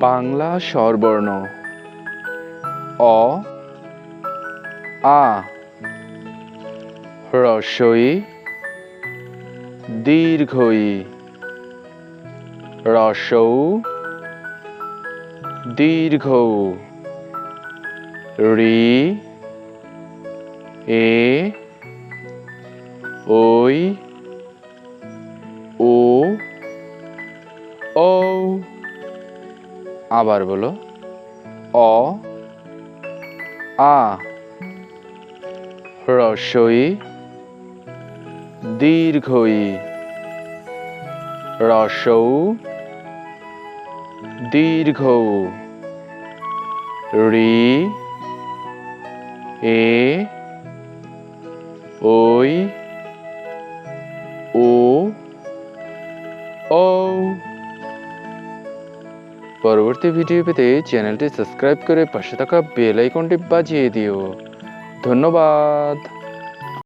বাংলা স্বরবর্ণ অ আ হ্রস্ব ই দীর্ঘ ই হ্রস্ব উ দীর্ঘ উ ঋ এ ঐ ও ঔ। আবার বলো অ আ হ্রস্ব ই দীর্ঘ ই হ্রস্ব উ দীর্ঘ উ ঋ এ ঐ ও ঔ। পরবর্তী ভিডিও পেতে চ্যানেলটি সাবস্ক্রাইব করে পাশে থাকা বেল আইকনটি বাজিয়ে দিও। ধন্যবাদ।